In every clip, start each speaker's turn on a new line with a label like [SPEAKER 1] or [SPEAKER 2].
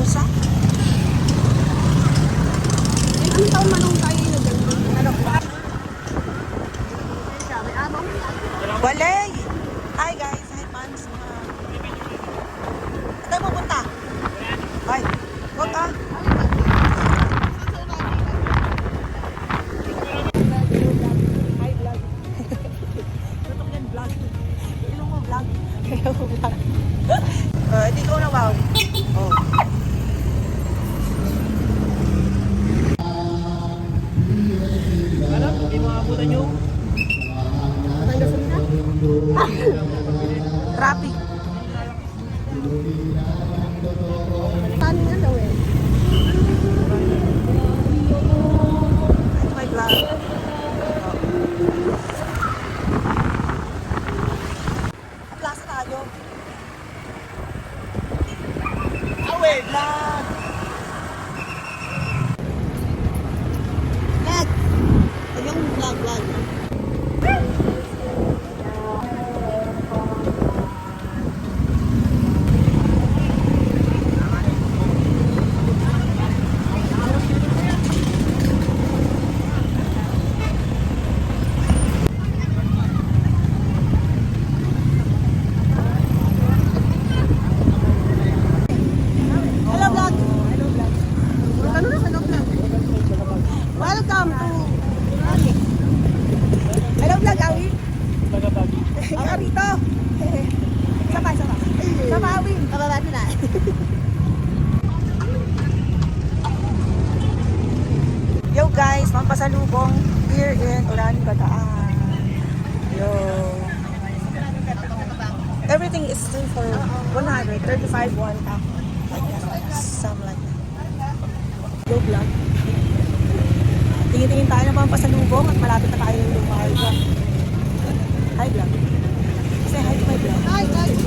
[SPEAKER 1] Alsa?
[SPEAKER 2] Anong taon manong tayo yun? Ano ba?
[SPEAKER 1] Balay! Hi guys! Hi fans! Saan mo punta? Hi! Huwag ka! Hi vlog! Tutok yan vlog! Ilong mo vlog! Ilong mo vlog! Dito ko na wow! Oh!
[SPEAKER 3] Alam, hindi makabutan yung
[SPEAKER 1] Traffic!
[SPEAKER 2] Paano nga daw eh?
[SPEAKER 1] Ito may vlog! Plaza tayo! Away vlog! Vlog! Ito yung vlog! Yo guys, pampasalubong here in Orani, Bataan. Yo. Everything is still for 135 one like that. Something like that. Yo vlog. Tingin-tingin tayo ng pampasalubong at malapit na tayo yung lumayo. Hi vlog. Say hi to my vlog.
[SPEAKER 2] Hi guys!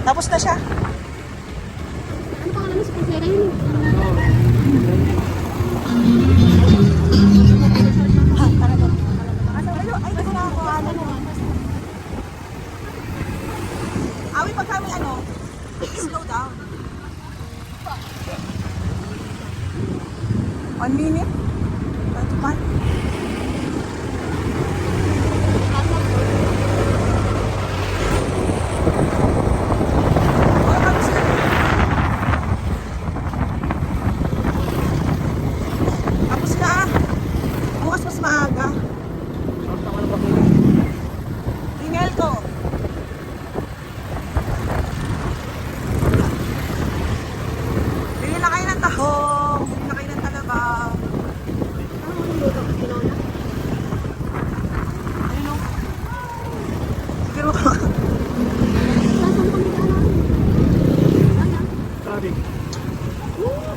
[SPEAKER 1] Tapos na siya.
[SPEAKER 2] Ano pangalan mo sa pagkera yun?
[SPEAKER 1] Ha, talaga. Ay, ito na ako. Ano mo? Awi, pag kami slow down. 1 minute? 25?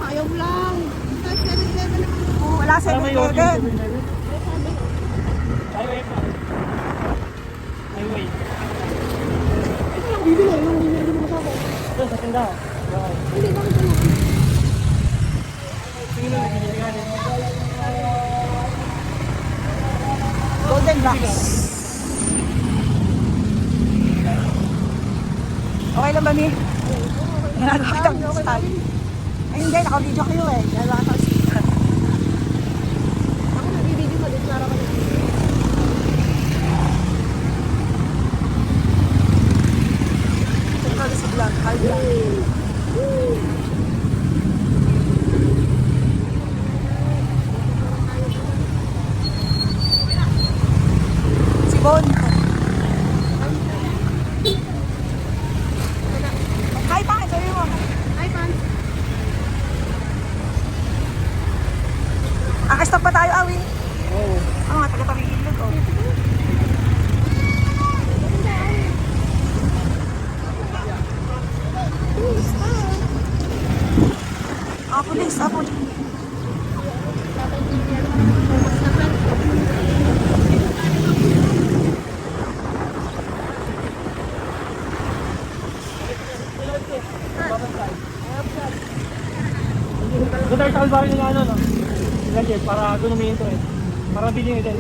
[SPEAKER 2] Ayaw lang.
[SPEAKER 1] Wala 7-Eleven.
[SPEAKER 3] highway.
[SPEAKER 2] Ito lang bibili. Yung bibili mo sa ako.
[SPEAKER 3] Ito sa tinda.
[SPEAKER 2] Hindi, bakit ano?
[SPEAKER 3] Sino na giniliganin?
[SPEAKER 1] Golden Rocks. Okay lang ba, Mi? Ginagawa kitang style. Ay, hindi. Naka-video kayo eh. Ginagawa kitang style.
[SPEAKER 2] Ako nag-video mo din. Para ka
[SPEAKER 1] High blood. Si Bon. Hi, Pan. Sabi mo.
[SPEAKER 2] Hi, Pan.
[SPEAKER 1] Stop pa tayo, Awin.
[SPEAKER 3] Oo.
[SPEAKER 1] Oo nga, taga-pamilog. Oh. Pulis.
[SPEAKER 3] Doon tayo sa albarin nila ano, no? Gadget, para doon umihinto eh. Para bilhin din.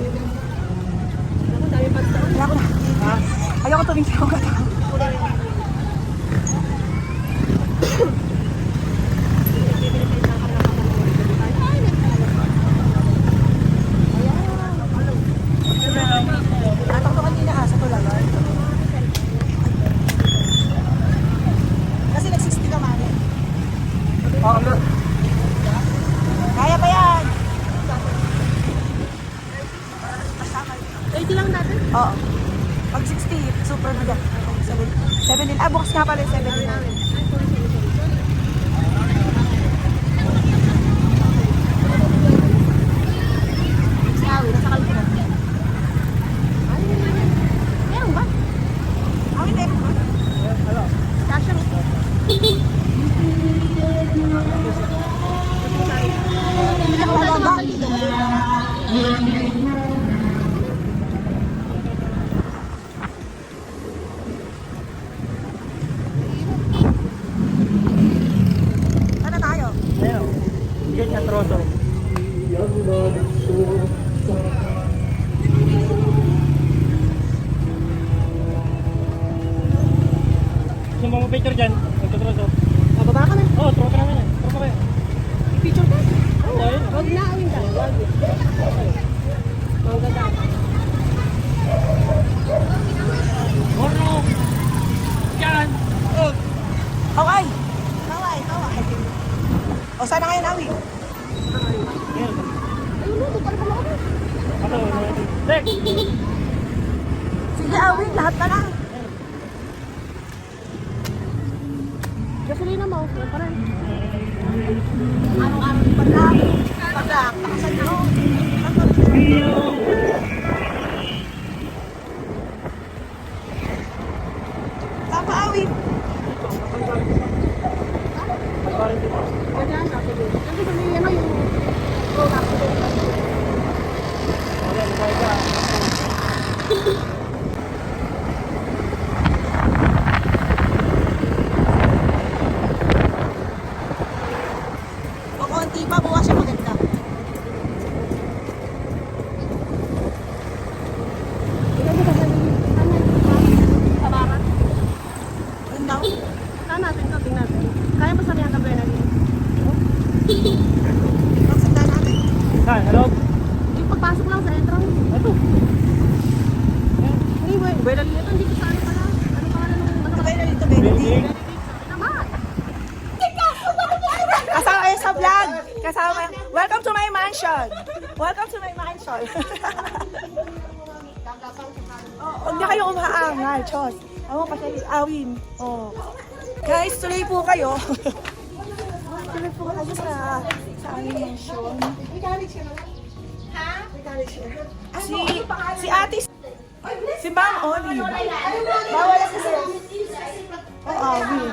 [SPEAKER 2] Ako, dami pagsaon.
[SPEAKER 1] Ayoko na.
[SPEAKER 3] Ha?
[SPEAKER 1] Ayoko tumingin sa mga tao. Natak to kanina sa tulagan. Kasi nag-60 ka man.
[SPEAKER 3] Oo, no.
[SPEAKER 1] Kaya pa yan.
[SPEAKER 2] 30 lang natin.
[SPEAKER 1] Oo. Pag 60, super bigat. 7 din. Bukas nga pala 7 din namin. Nasa kalpina.
[SPEAKER 2] Meron ba?
[SPEAKER 1] Awin din.
[SPEAKER 3] Hello.
[SPEAKER 2] Kasha mo.
[SPEAKER 1] Hindi ako bababa. Ano tayo?
[SPEAKER 3] Ayun. Bigat niya troso. Gusto mo picture dyan? Magtutroso.
[SPEAKER 2] Bababa ka na.
[SPEAKER 3] Oo, troso ka naman yan. Troso ka yan.
[SPEAKER 2] I-picture ka.
[SPEAKER 3] Oo, ayun.
[SPEAKER 2] Huwag na, awin ka. Huwag. Manggagata.
[SPEAKER 3] Gorno! Yan! Oh!
[SPEAKER 1] Okay. Kaway. O, sana kayo nawi?
[SPEAKER 3] Ayun.
[SPEAKER 2] Ayun mo, doon ka na ako.
[SPEAKER 3] Ano? Tek!
[SPEAKER 1] Sige, awin. Lahat na lang.
[SPEAKER 2] Gasolina mo. Yan pa rin.
[SPEAKER 1] Araw-araw pagka, nakasan ako. Tapa, awin.
[SPEAKER 3] Magparin dito.
[SPEAKER 2] Ganyan, ako din. Kasi sa may ano yung roll up.
[SPEAKER 3] Ayan, magparin ka.
[SPEAKER 1] O konti pa, bukas siya maganda.
[SPEAKER 2] Ikaw mo kasi sa barat.
[SPEAKER 1] Ang daw.
[SPEAKER 2] Saan natin ito? Tingnan natin. Kaya ba sabihan ka ba na rin?
[SPEAKER 1] Magsanda natin.
[SPEAKER 3] Saan? Hello?
[SPEAKER 2] Yung pagpasok lang sa entrance.
[SPEAKER 3] Ito.
[SPEAKER 2] Hindi, buwela nito. Hindi ko sa ano pala. Ano pa ano nung
[SPEAKER 1] Ito kayo na dito,
[SPEAKER 3] Benedict.
[SPEAKER 1] Benedict.
[SPEAKER 2] naman.
[SPEAKER 1] Kasama kayo sa vlog. Kasama. Welcome to my mansion. Welcome to my mansion. Huwag na kayo umaangal, Chos. Ako pa siya, awin. Oh. Guys, tuloy po kayo. Tuloy po kayo sa aming mansion. Si ate, si Ma'am Olive. Bawal kasi siya. Oh, awin.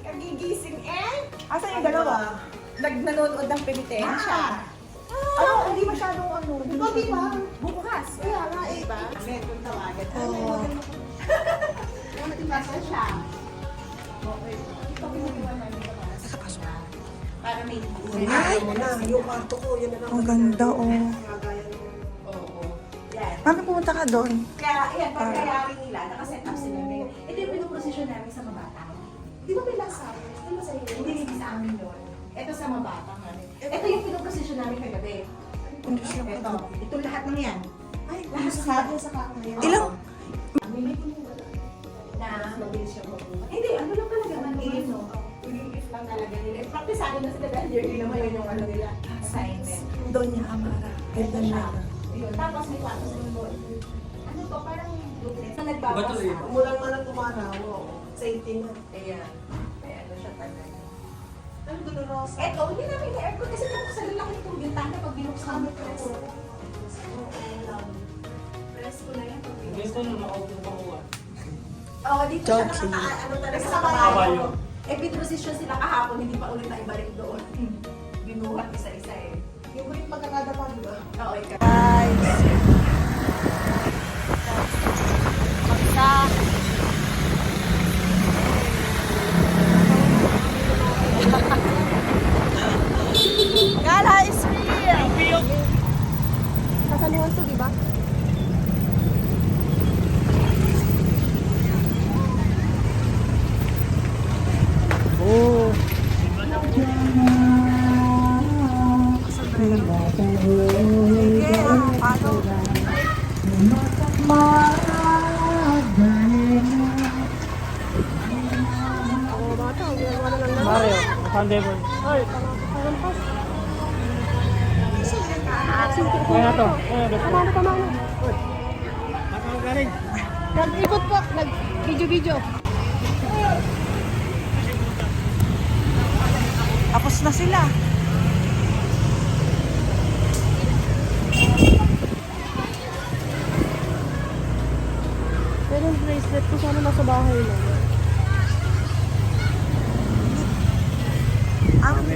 [SPEAKER 4] Nagigising eh.
[SPEAKER 1] Asan yung dalawa?
[SPEAKER 4] Nanonood ng penitensya.
[SPEAKER 1] Ano, hindi masyadong ano.
[SPEAKER 4] Di ba?
[SPEAKER 1] Bukas.
[SPEAKER 4] Kaya nga eh. Diba? Ngayon kung tawagan.
[SPEAKER 1] Oo.
[SPEAKER 4] Matimasan siya. Okay. Para may
[SPEAKER 1] Ay,
[SPEAKER 4] yung kwarto ko, yun na lang.
[SPEAKER 1] ang ganda, oh.
[SPEAKER 4] Oo. Yan.
[SPEAKER 1] Mami, pumunta ka doon.
[SPEAKER 4] Kaya, yan, pagkayari nila, nakaset up sila ngayon. Ito yung pinuposisyon namin sa mabatang. Di ba may last hours? Di ba sa inyo? Hindi sa amin yun. Ito sa mabatang namin. Ito yung pinuposisyon namin kagabi. Ito lahat ng yan. Ay, lahat sa kanya.
[SPEAKER 1] Ilang?
[SPEAKER 4] Na mabilis siya magbuhat. Hindi, ano lang talaga,
[SPEAKER 1] Doña Amara. Kay Doña.
[SPEAKER 4] Ayun, tapos may kwarto sa doon. Ano to, parang duplex na nagbabasa.
[SPEAKER 2] Umulang man ang tumaraw. Safety na.
[SPEAKER 4] Ayan. Kaya ano siya tagal.
[SPEAKER 2] Ano dolorosa?
[SPEAKER 4] Eto, hindi namin na-aircon kasi tapos sa lalaki itong bintana pag binuksan mo presko. Presko na yan.
[SPEAKER 3] Gusto nung nakaupo pa ko.
[SPEAKER 4] Oo, dito siya
[SPEAKER 1] Joking.
[SPEAKER 4] ano talaga sa
[SPEAKER 3] Kabayo.
[SPEAKER 4] kabayo. Eh, pinrosesyon sila kahapon, hindi pa ulit na ibalik doon. Binuhat isa-isa eh.
[SPEAKER 2] Yung rin pagkakadapa, di ba?
[SPEAKER 4] Oo, ikaw.
[SPEAKER 1] Guys. Magsa. Gala is real.
[SPEAKER 2] Kasaluhan to, di ba?
[SPEAKER 3] Oh.
[SPEAKER 1] Sige, paano?
[SPEAKER 2] Mga bata, ginagawa na lang na.
[SPEAKER 3] Mario, Sunday boy. Ay, kaya na to. Kaya na to.
[SPEAKER 2] Tama na.
[SPEAKER 3] Nakakagaling.
[SPEAKER 2] Nag-ikot po, nag-video-video.
[SPEAKER 1] Tapos na sila.
[SPEAKER 2] Pero yung bracelet ko sana nasa bahay na.
[SPEAKER 1] Ang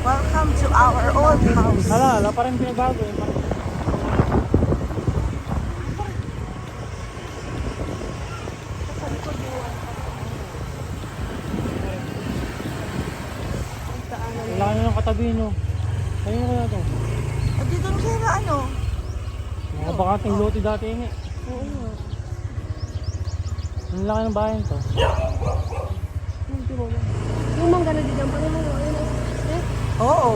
[SPEAKER 1] welcome to our old house.
[SPEAKER 3] Wala pa rin pinagbago eh. Wala na yung katabi no. Ayun na to.
[SPEAKER 1] O dito na sila ano?
[SPEAKER 3] Mga bakating lote dati yun eh.
[SPEAKER 2] Oo nga.
[SPEAKER 3] Ang laki ng bayan to.
[SPEAKER 2] Hindi mo na. Yung mangga na dyan pa naman. Ayun na. Eh?
[SPEAKER 1] Oo.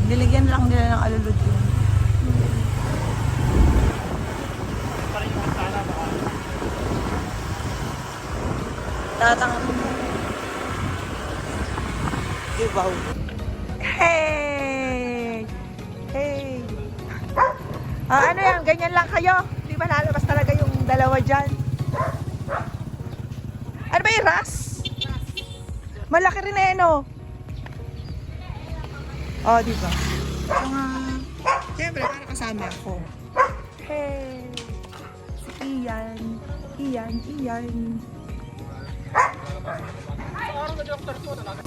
[SPEAKER 1] Niligyan lang nila ng alulod yun.
[SPEAKER 3] Parang yung sana baka.
[SPEAKER 1] Tatang. Ibaw. Hey! Hey! Ano yan? Ganyan lang kayo? Di ba lalabas talaga yung dalawa dyan? Ano ba yung ras? Malaki rin eh, no? Oh, di ba? Siyempre, para kasama ako. Hey! Si Ian.
[SPEAKER 3] Araw na doktor ko talaga.